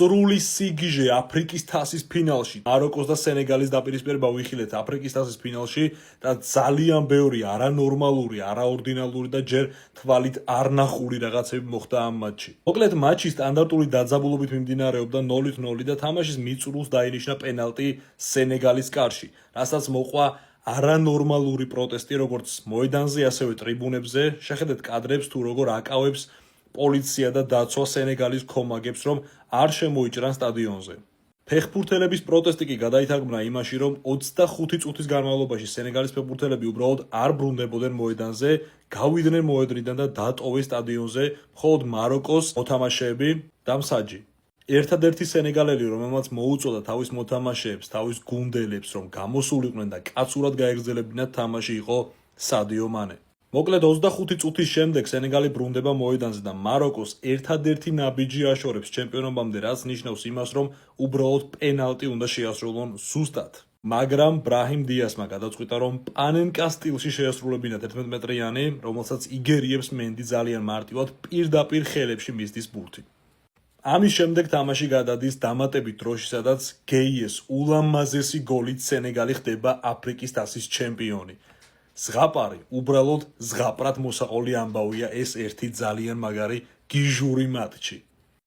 სრული სიგიჟე აფრიკის თასის ფინალში. მაროკოს და სენეგალის დაპირისპირება ვიხილეთ აფრიკის თასის ფინალში და ძალიან ბევრი არანორმალური, არაორდინალური და ჯერ თვალით არ ნახული რაღაცები მოხდა ამ მატჩში. მოკლედ მატჩი სტანდარტული დაძაბულობით მიმდინარეობდა 0-0 და თამაშის მიწურულს დაინიშნა პენალტი სენეგალის კარში, რასაც მოყვა არანორმალური პროტესტი როგორც მოედანზე, ასევე ტრიბუნებზე. შეხედეთ კადრებს თუ როგორ აკავებს პოლიცია და დაცვა სენეგალის ქომაგებს, რომ არ შემოიჭრან სტადიონზე. ფეხბურთელების პროტესტი კი გადაითარგმნა იმაში, რომ 25 წუთის განმავლობაში სენეგალის ფეხბურთელები უბრალოდ არ ბრუნდებოდნენ მოედანზე, გავიდნენ მოედნიდან და დატოვეს სტადიონზე მხოლოდ მაროკოს მოთამაშეები და მსაჯი. ერთადერთი სენეგალელი, რომელმაც მოუწოდა თავის მოთამაშეებს, თავის გუნდელებს, რომ გამოსულიყვნენ და კაცურად გაეგრძელებინათ თამაში, იყო სადიო მანე. მოკლედ 25 წუთის შემდეგ სენეგალი ბრუნდება მოედანზე და მაროკოს ერთადერთი ნაბიჯი აშორებს ჩემპიონობამდე, რაც ნიშნავს იმას, რომ უბრალოდ პენალტი უნდა შეასრულონ ზუსტად. მაგრამ ბრაჰიმ დიასმა გადაწყვიტა, რომ პანენკა სტილში შეასრულებინათ 11 მეტრიანი, რომელსაც იგერიებს მენდი ძალიან მარტივად პირდაპირ ხელებში მისდის ბურთი. ამის შემდეგ თამაში გადადის დამატებით დროში, სადაც გეიეს ულამაზესი გოლით სენეგალი ხდება აფრიკის თასის ჩემპიონი. ზღაპარი, უბრალოდ ზღაპრად მოსაყოლი ამბავია ეს ერთი ძალიან მაგარი გიჟური მატჩი.